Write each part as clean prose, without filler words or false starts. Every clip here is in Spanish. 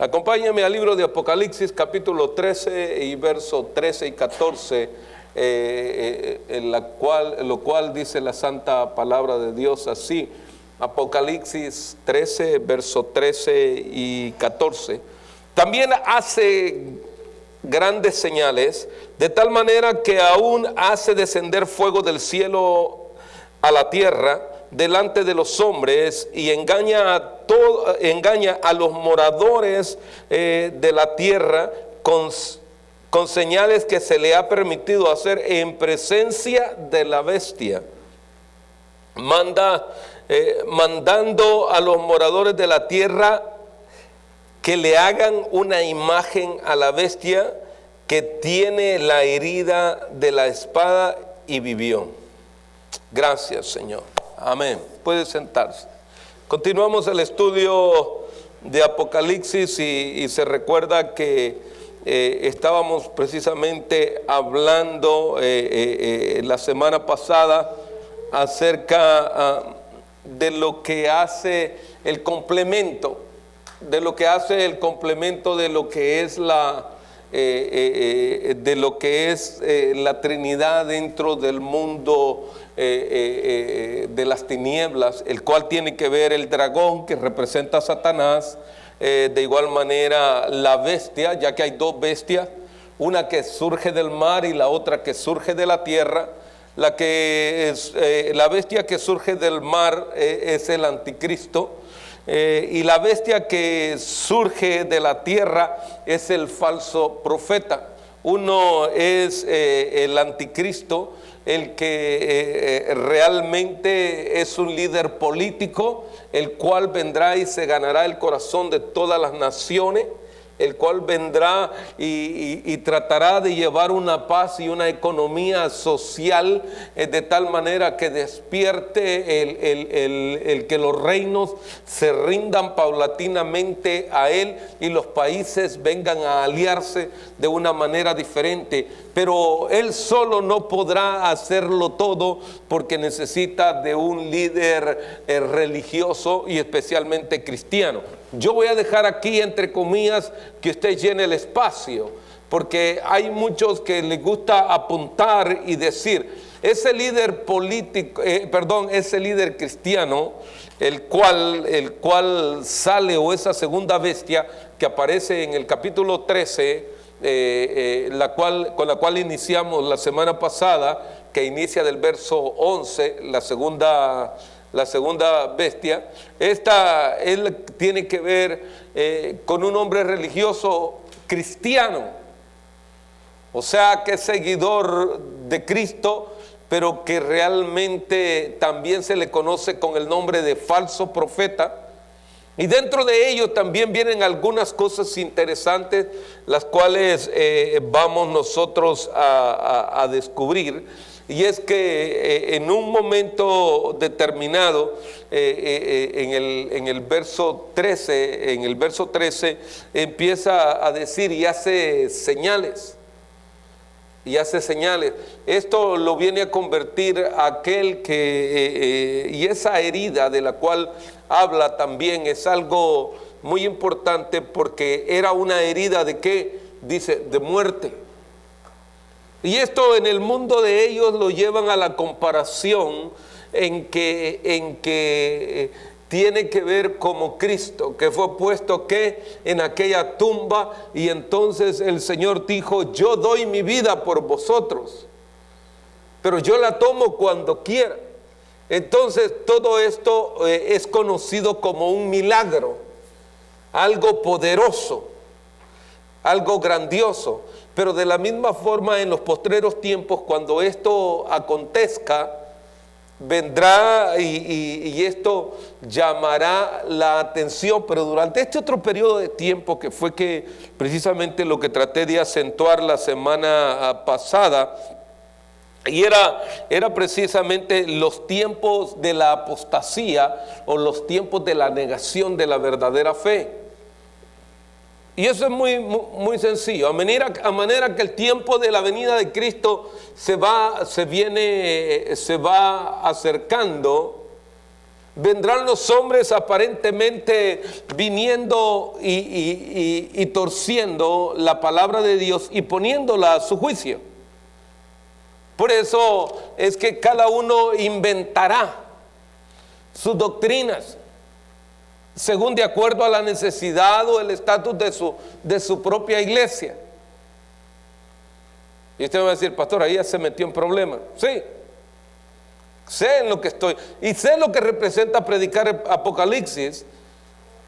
Acompáñame al libro de Apocalipsis, capítulo 13 y verso 13 y 14, lo cual dice la santa palabra de Dios así. Apocalipsis 13, verso 13 y 14. También hace grandes señales, de tal manera que aún hace descender fuego del cielo a la tierra delante de los hombres, y engaña a los moradores de la tierra con señales que se le ha permitido hacer en presencia de la bestia, mandando a los moradores de la tierra que le hagan una imagen a la bestia que tiene la herida de la espada y vivió. Gracias, Señor. Amén. Puede sentarse. Continuamos el estudio de Apocalipsis y se recuerda que estábamos precisamente hablando la semana pasada acerca de lo que hace el complemento, de lo que es la Trinidad dentro del mundo de las tinieblas, el cual tiene que ver el dragón que representa a Satanás, de igual manera la bestia, ya que hay dos bestias, una que surge del mar y la otra que surge de la tierra. La bestia que surge del mar es el anticristo, y la bestia que surge de la tierra es el falso profeta. Uno es el anticristo, el que realmente es un líder político, el cual vendrá y se ganará el corazón de todas las naciones, el cual vendrá y tratará de llevar una paz y una economía social de tal manera que despierte el que los reinos se rindan paulatinamente a él y los países vengan a aliarse de una manera diferente. Pero él solo no podrá hacerlo todo, porque necesita de un líder religioso y especialmente cristiano. Yo voy a dejar aquí entre comillas que usted llene el espacio, porque hay muchos que les gusta apuntar y decir, ese líder político, ese líder cristiano, el cual sale, o esa segunda bestia que aparece en el capítulo 13, con la cual iniciamos la semana pasada, que inicia del verso 11, la segunda bestia. Él tiene que ver con un hombre religioso cristiano, o sea, que es seguidor de Cristo, pero que realmente también se le conoce con el nombre de falso profeta. Y dentro de ello también vienen algunas cosas interesantes, las cuales vamos nosotros a descubrir. Y es que en un momento determinado, en el verso 13, empieza a decir y hace señales. Esto lo viene a convertir aquel que, y esa herida de la cual habla también es algo muy importante, porque era una herida de ¿qué? Dice, de muerte. Y esto en el mundo de ellos lo llevan a la comparación en que tiene que ver como Cristo, que fue puesto que en aquella tumba, y entonces el Señor dijo, yo doy mi vida por vosotros, pero yo la tomo cuando quiera. Entonces todo esto es conocido como un milagro, algo poderoso, algo grandioso. Pero de la misma forma, en los postreros tiempos, cuando esto acontezca, vendrá y esto llamará la atención. Pero durante este otro periodo de tiempo, que fue que precisamente lo que traté de acentuar la semana pasada, y era precisamente los tiempos de la apostasía, o los tiempos de la negación de la verdadera fe. Y eso es muy sencillo. A manera que el tiempo de la venida de Cristo se va acercando, vendrán los hombres aparentemente viniendo y torciendo la palabra de Dios y poniéndola a su juicio. Por eso es que cada uno inventará sus doctrinas según de acuerdo a la necesidad o el estatus de su propia iglesia. Y usted me va a decir, pastor, ahí ya se metió en problemas. Sí, sé en lo que estoy, y sé lo que representa predicar Apocalipsis,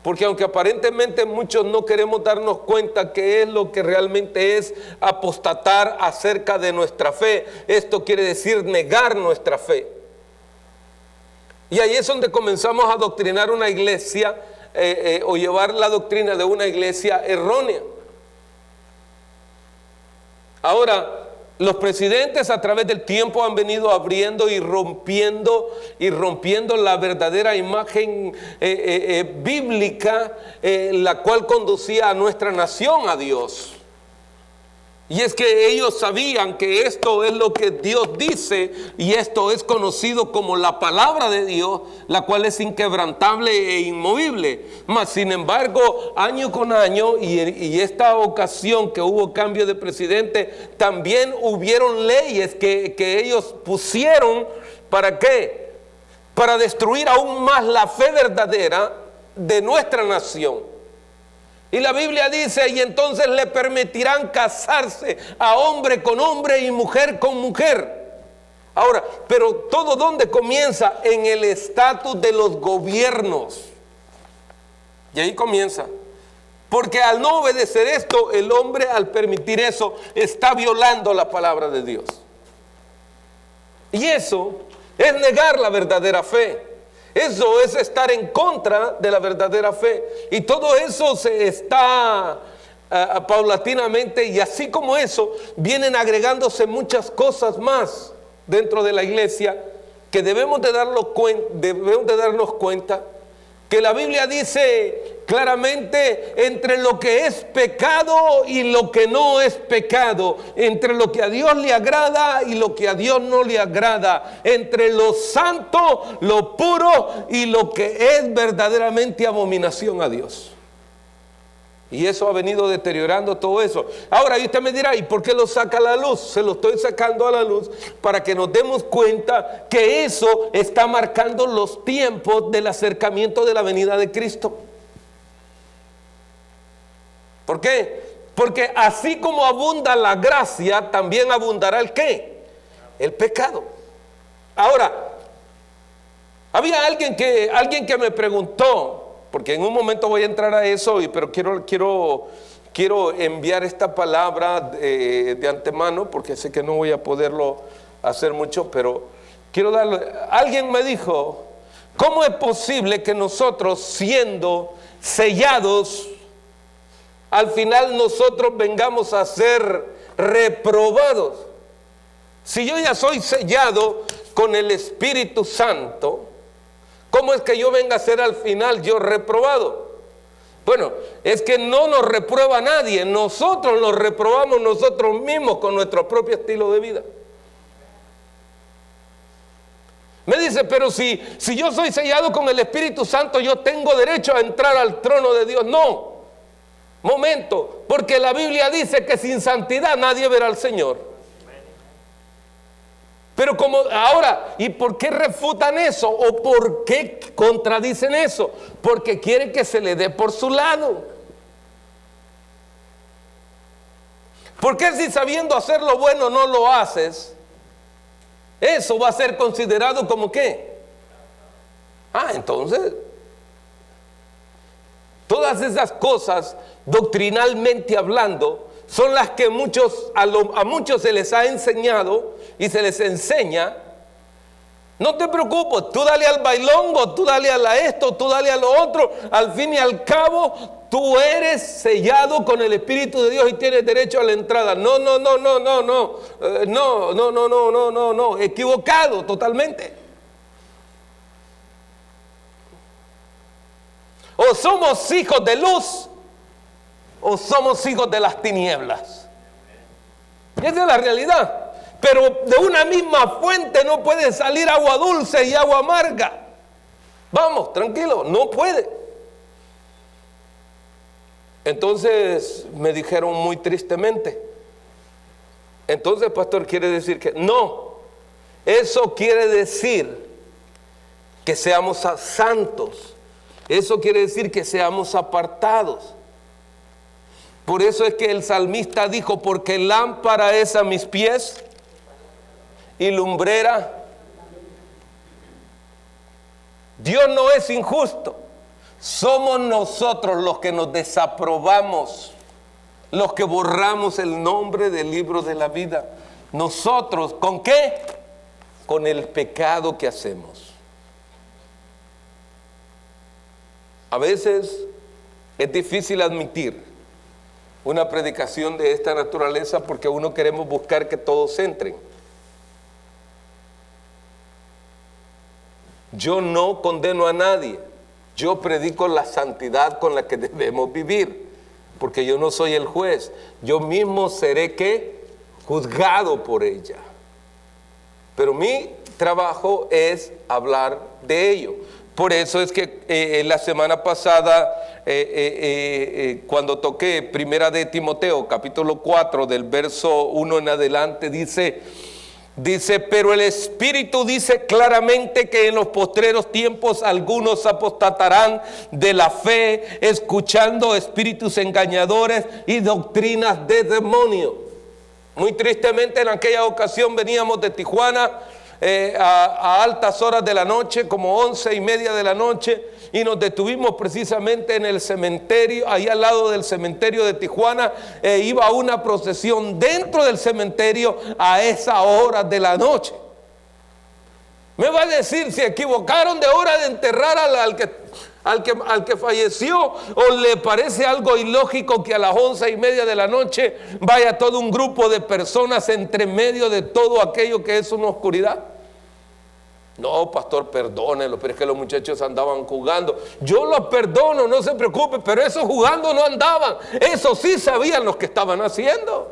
porque aunque aparentemente muchos no queremos darnos cuenta qué es lo que realmente es apostatar acerca de nuestra fe, esto quiere decir negar nuestra fe. Y ahí es donde comenzamos a adoctrinar una iglesia o llevar la doctrina de una iglesia errónea. Ahora, los presidentes a través del tiempo han venido abriendo y rompiendo la verdadera imagen bíblica, la cual conducía a nuestra nación a Dios. Y es que ellos sabían que esto es lo que Dios dice y esto es conocido como la palabra de Dios, la cual es inquebrantable e inmovible. Mas sin embargo, año con año y esta ocasión que hubo cambio de presidente, también hubieron leyes que ellos pusieron. ¿Para qué? Para destruir aún más la fe verdadera de nuestra nación. Y la Biblia dice, y entonces le permitirán casarse a hombre con hombre y mujer con mujer. Ahora, pero todo ¿dónde comienza? En el estatus de los gobiernos. Y ahí comienza. Porque al no obedecer esto, el hombre al permitir eso, está violando la palabra de Dios. Y eso es negar la verdadera fe. Eso es estar en contra de la verdadera fe. Y todo eso se está paulatinamente, y así como eso, vienen agregándose muchas cosas más dentro de la iglesia que debemos de darnos cuenta que la Biblia dice claramente entre lo que es pecado y lo que no es pecado, entre lo que a Dios le agrada y lo que a Dios no le agrada, entre lo santo, lo puro y lo que es verdaderamente abominación a Dios. Y eso ha venido deteriorando todo eso. Ahora, y usted me dirá, ¿y por qué lo saca a la luz? Se lo estoy sacando a la luz para que nos demos cuenta que eso está marcando los tiempos del acercamiento de la venida de Cristo. ¿Por qué? Porque así como abunda la gracia, también abundará ¿el qué? El pecado. Ahora, había alguien que me preguntó, porque en un momento voy a entrar a eso, pero quiero enviar esta palabra de antemano, porque sé que no voy a poderlo hacer mucho, pero quiero darle. Alguien me dijo, ¿cómo es posible que nosotros, siendo sellados, al final nosotros vengamos a ser reprobados? Si yo ya soy sellado con el Espíritu Santo, ¿cómo es que yo venga a ser al final yo reprobado? Bueno, es que no nos reprueba nadie, nosotros nos reprobamos nosotros mismos con nuestro propio estilo de vida. Me dice, pero si yo soy sellado con el Espíritu Santo, yo tengo derecho a entrar al trono de Dios. No, momento, porque la Biblia dice que sin santidad nadie verá al Señor. Pero como ahora, ¿y por qué refutan eso? ¿O por qué contradicen eso? Porque quieren que se le dé por su lado. ¿Por qué si sabiendo hacer lo bueno no lo haces? Eso va a ser considerado como ¿qué? Entonces, todas esas cosas, doctrinalmente hablando, son las que a muchos se les ha enseñado y se les enseña. No te preocupes, tú dale al bailongo, tú dale a esto, tú dale a lo otro. Al fin y al cabo, tú eres sellado con el Espíritu de Dios y tienes derecho a la entrada. No, equivocado totalmente. O somos hijos de luz, o somos hijos de las tinieblas. Y esa es la realidad. Pero de una misma fuente no puede salir agua dulce y agua amarga. Vamos, tranquilo, no puede. Entonces me dijeron muy tristemente, entonces, pastor, quiere decir que no, eso quiere decir que seamos santos, eso quiere decir que seamos apartados. Por eso es que el salmista dijo, porque lámpara es a mis pies y lumbrera. Dios no es injusto, somos nosotros los que nos desaprobamos, los que borramos el nombre del libro de la vida. Nosotros, ¿con qué? Con el pecado que hacemos. A veces es difícil admitir una predicación de esta naturaleza porque uno queremos buscar que todos entren. Yo no condeno a nadie, yo predico la santidad con la que debemos vivir. Porque yo no soy el juez, yo mismo seré ¿qué? Juzgado por ella. Pero mi trabajo es hablar de ello. Por eso es que la semana pasada, cuando toqué Primera de Timoteo, capítulo 4, del verso 1 en adelante, dice, pero el Espíritu dice claramente que en los postreros tiempos algunos apostatarán de la fe, escuchando espíritus engañadores y doctrinas de demonios. Muy tristemente en aquella ocasión veníamos de Tijuana a altas horas de la noche, como 11:30 de la noche, y nos detuvimos precisamente en el cementerio, ahí al lado del cementerio de Tijuana. Iba una procesión dentro del cementerio a esa hora de la noche. Me va a decir si equivocaron de hora de enterrar al que falleció, o le parece algo ilógico que a las 11:30 de la noche vaya todo un grupo de personas entre medio de todo aquello que es una oscuridad. No, pastor, perdónelo, pero es que los muchachos andaban jugando. Yo los perdono, no se preocupe, pero esos jugando no andaban. Eso sí sabían los que estaban haciendo.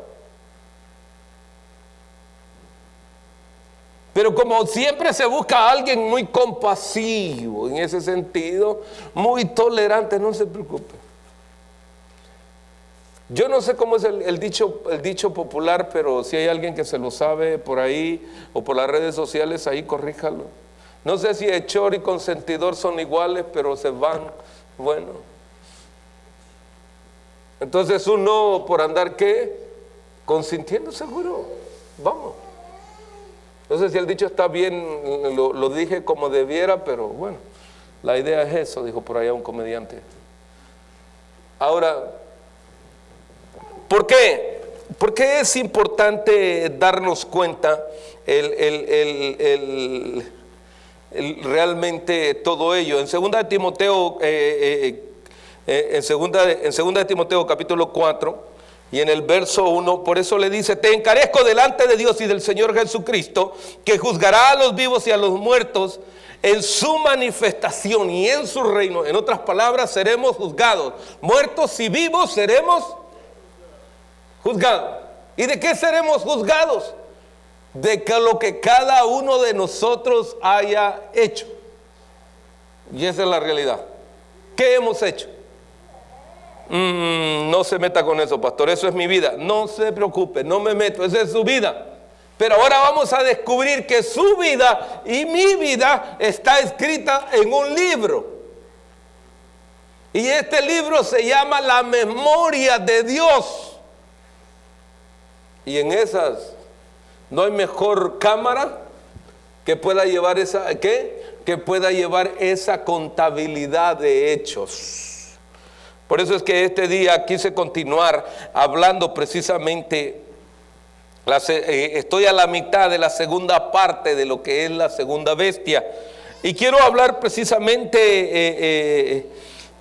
Pero como siempre se busca a alguien muy compasivo, en ese sentido, muy tolerante, no se preocupe. Yo no sé cómo es el dicho popular, pero si hay alguien que se lo sabe por ahí o por las redes sociales, ahí corríjalo. No sé si hechor y consentidor son iguales, pero se van. Bueno. Entonces uno por andar ¿qué? Consintiendo seguro. Vamos. No sé si el dicho está bien, lo dije como debiera, pero bueno. La idea es eso, dijo por allá un comediante. Ahora, ¿por qué? ¿Por qué es importante darnos cuenta realmente todo ello? En 2 de Timoteo, en segunda de Timoteo capítulo 4 y en el verso 1, por eso le dice, te encarezco delante de Dios y del Señor Jesucristo, que juzgará a los vivos y a los muertos en su manifestación y en su reino. En otras palabras, seremos juzgados. Muertos y vivos seremos juzgados. ¿Y de qué seremos juzgados? De que lo que cada uno de nosotros haya hecho. Y esa es la realidad. ¿Qué hemos hecho? No se meta con eso, pastor, eso es mi vida. No se preocupe, no me meto, esa es su vida. Pero ahora vamos a descubrir que su vida y mi vida está escrita en un libro. Y este libro se llama La Memoria de Dios. Y en esas no hay mejor cámara que pueda llevar que pueda llevar esa contabilidad de hechos. Por eso es que este día quise continuar hablando precisamente, estoy a la mitad de la segunda parte de lo que es la segunda bestia. Y quiero hablar precisamente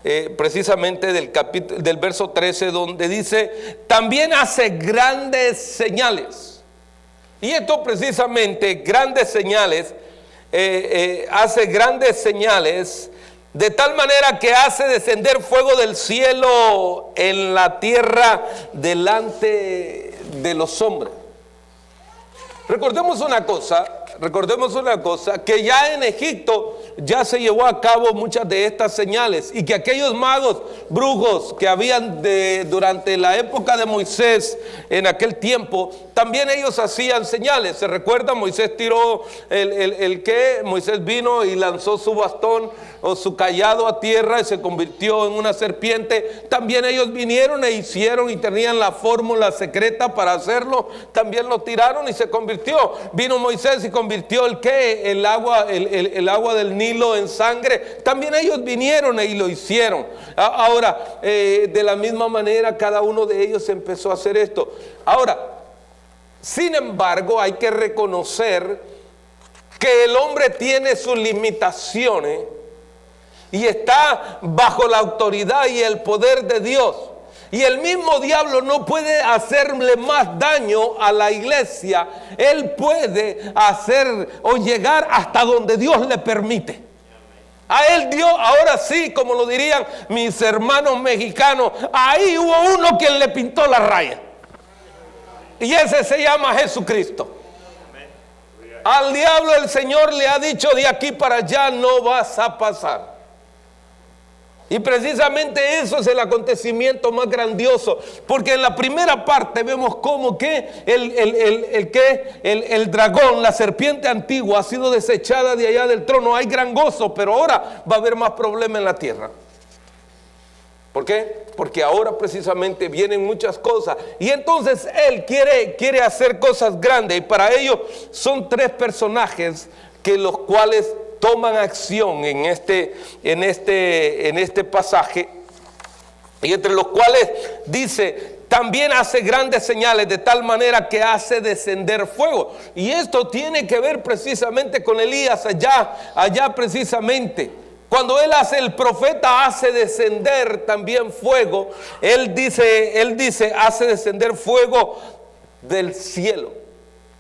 del verso 13, donde dice, también hace grandes señales. Y esto precisamente, grandes señales, hace grandes señales, de tal manera que hace descender fuego del cielo en la tierra delante de los hombres. Recordemos una cosa, que ya en Egipto ya se llevó a cabo muchas de estas señales, y que aquellos magos, brujos que habían durante la época de Moisés, en aquel tiempo, también ellos hacían señales. ¿Se recuerda? Moisés tiró Moisés vino y lanzó su bastón o su cayado a tierra y se convirtió en una serpiente. También ellos vinieron e hicieron, y tenían la fórmula secreta para hacerlo. También lo tiraron y se convirtió. Vino Moisés y convirtió el agua del Nilo en sangre. También ellos vinieron y lo hicieron. Ahora, de la misma manera, cada uno de ellos empezó a hacer esto. Ahora, sin embargo, hay que reconocer que el hombre tiene sus limitaciones y está bajo la autoridad y el poder de Dios. Y el mismo diablo no puede hacerle más daño a la iglesia. Él puede hacer o llegar hasta donde Dios le permite. A él Dios, ahora sí, como lo dirían mis hermanos mexicanos, ahí hubo uno quien le pintó la raya. Y ese se llama Jesucristo. Al diablo el Señor le ha dicho: de aquí para allá no vas a pasar. Y precisamente eso es el acontecimiento más grandioso, porque en la primera parte vemos cómo que el dragón, la serpiente antigua, ha sido desechada de allá del trono. Hay gran gozo, pero ahora va a haber más problema en la tierra. ¿Por qué? Porque ahora precisamente vienen muchas cosas, y entonces él quiere hacer cosas grandes, y para ello son tres personajes que los cuales toman acción en este pasaje, y entre los cuales dice: también hace grandes señales, de tal manera que hace descender fuego. Y esto tiene que ver precisamente con Elías allá precisamente. Cuando el profeta hace descender también fuego, él dice, hace descender fuego del cielo,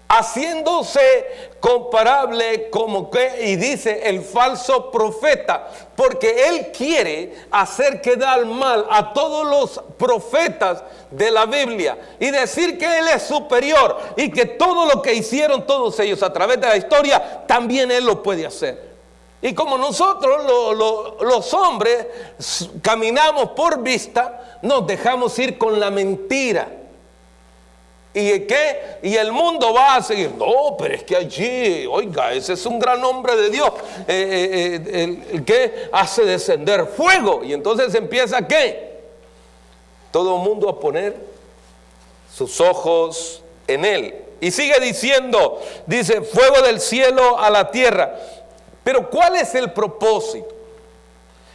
haciéndose comparable como que, y dice, el falso profeta, porque él quiere hacer quedar mal a todos los profetas de la Biblia y decir que él es superior, y que todo lo que hicieron todos ellos a través de la historia, también él lo puede hacer. Y como nosotros los hombres caminamos por vista, nos dejamos ir con la mentira. ¿Y qué? Y el mundo va a seguir: no, pero es que allí, oiga, ese es un gran hombre de Dios, el que hace descender fuego. Y entonces empieza ¿qué? Todo el mundo a poner sus ojos en él. Y sigue diciendo, dice: fuego del cielo a la tierra. Pero ¿cuál es el propósito?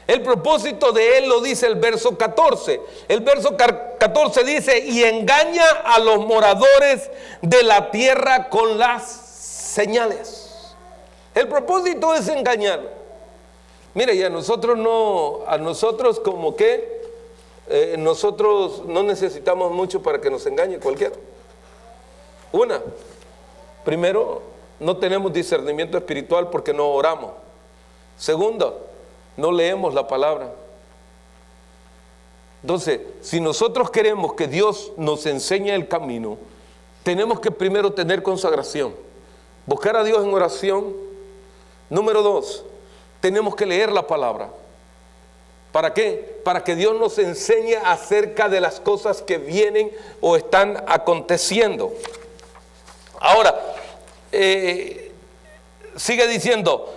El propósito de él lo dice el verso 14. El verso 14 dice: y engaña a los moradores de la tierra con las señales. El propósito es engañar. Mire, y a nosotros como que nosotros no necesitamos mucho para que nos engañe cualquiera. Primero, no tenemos discernimiento espiritual porque no oramos. Segundo, no leemos la palabra. Entonces, si nosotros queremos que Dios nos enseñe el camino, tenemos que primero tener consagración, buscar a Dios en oración. Número 2, tenemos que leer la palabra. ¿Para qué? Para que Dios nos enseñe acerca de las cosas que vienen o están aconteciendo. Ahora, sigue diciendo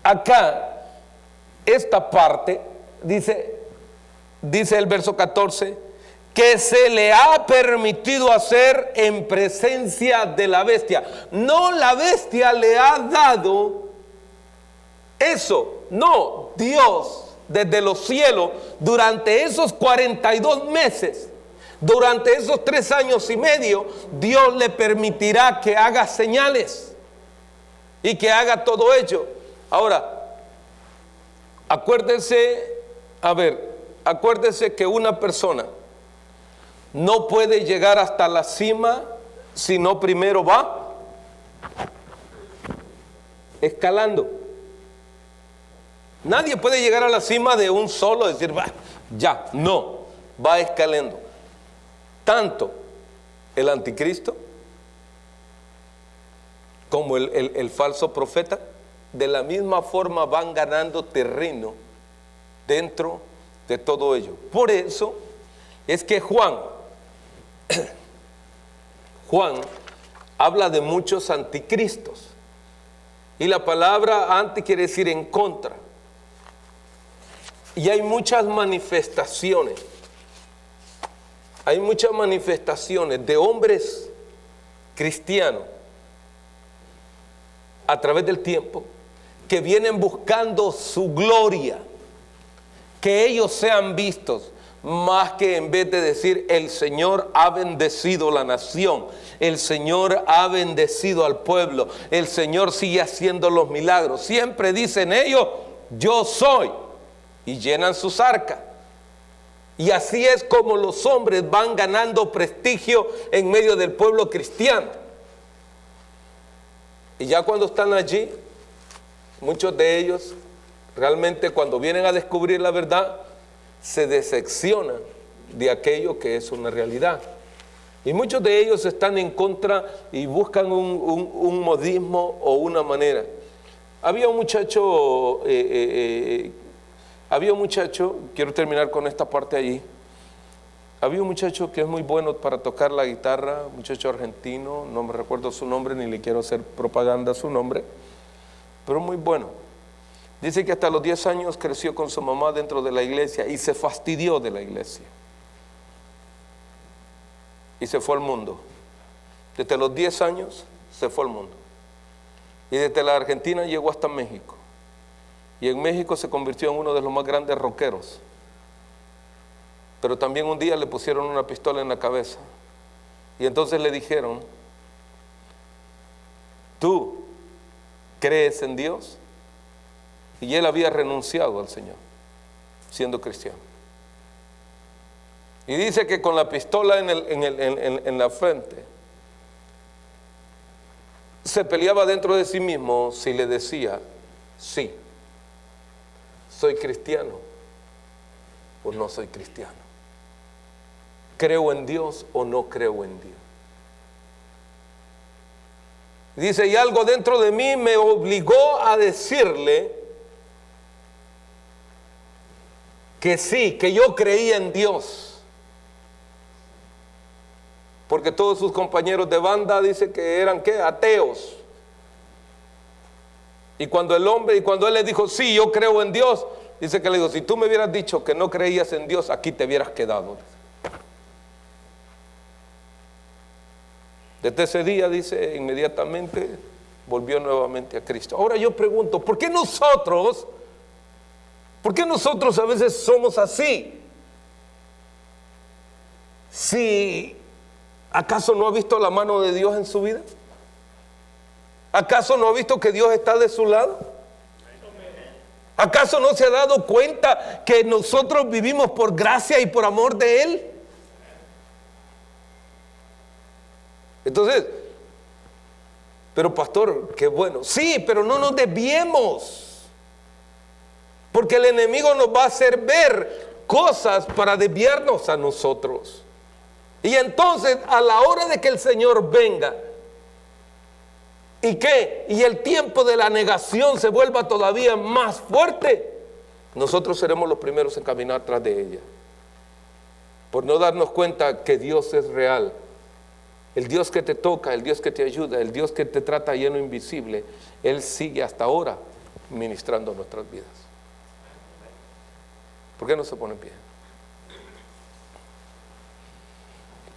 acá, esta parte, dice el verso 14, que se le ha permitido hacer en presencia de la bestia. No, la bestia le ha dado eso, no, Dios desde los cielos, durante esos 42 meses, durante esos 3 años y medio, Dios le permitirá que haga señales y que haga todo ello. Ahora, acuérdese que una persona no puede llegar hasta la cima si no primero va escalando. Nadie puede llegar a la cima de un solo, decir, ya, no, va escalando. Tanto el anticristo como el falso profeta de la misma forma van ganando terreno dentro de todo ello. Por eso es que Juan habla de muchos anticristos. Y la palabra anti quiere decir en contra. Y hay muchas manifestaciones. Hay muchas manifestaciones de hombres cristianos a través del tiempo que vienen buscando su gloria, que ellos sean vistos, más que en vez de decir el Señor ha bendecido la nación, el Señor ha bendecido al pueblo, el Señor sigue haciendo los milagros. Siempre dicen ellos, yo soy, y llenan sus arcas. Y así es como los hombres van ganando prestigio en medio del pueblo cristiano. Y ya cuando están allí, muchos de ellos realmente cuando vienen a descubrir la verdad, se decepcionan de aquello que es una realidad. Y muchos de ellos están en contra y buscan un modismo o una manera. Había un muchacho, quiero terminar con esta parte allí. Había un muchacho que es muy bueno para tocar la guitarra, un muchacho argentino, no me recuerdo su nombre ni le quiero hacer propaganda a su nombre, pero muy bueno. Dice que hasta los 10 años creció con su mamá dentro de la iglesia y se fastidió de la iglesia. Y se fue al mundo. Desde los 10 años se fue al mundo. Y desde la Argentina llegó hasta México. Y en México se convirtió en uno de los más grandes rockeros. Pero también un día le pusieron una pistola en la cabeza. Y entonces le dijeron, ¿tú crees en Dios? Y él había renunciado al Señor, siendo cristiano. Y dice que con la pistola en la frente, se peleaba dentro de sí mismo si le decía, sí, soy cristiano o no soy cristiano. ¿Creo en Dios o no creo en Dios? Dice, y algo dentro de mí me obligó a decirle que sí, que yo creía en Dios. Porque todos sus compañeros de banda dice que eran ¿qué? Ateos. Y cuando él le dijo, sí, yo creo en Dios, dice que le dijo, si tú me hubieras dicho que no creías en Dios, aquí te hubieras quedado. Desde ese día, dice, inmediatamente volvió nuevamente a Cristo. Ahora yo pregunto, ¿por qué nosotros a veces somos así? Si ¿acaso no ha visto la mano de Dios en su vida? ¿Acaso no ha visto que Dios está de su lado? ¿Acaso no se ha dado cuenta que nosotros vivimos por gracia y por amor de Él? Entonces, pero pastor, qué bueno. Sí, pero no nos desviemos. Porque el enemigo nos va a hacer ver cosas para desviarnos a nosotros. Y entonces, a la hora de que el Señor venga, y el tiempo de la negación se vuelva todavía más fuerte, nosotros seremos los primeros en caminar tras de ella. Por no darnos cuenta que Dios es real. El Dios que te toca, el Dios que te ayuda, el Dios que te trata lleno invisible, Él sigue hasta ahora ministrando nuestras vidas. ¿Por qué no se pone en pie?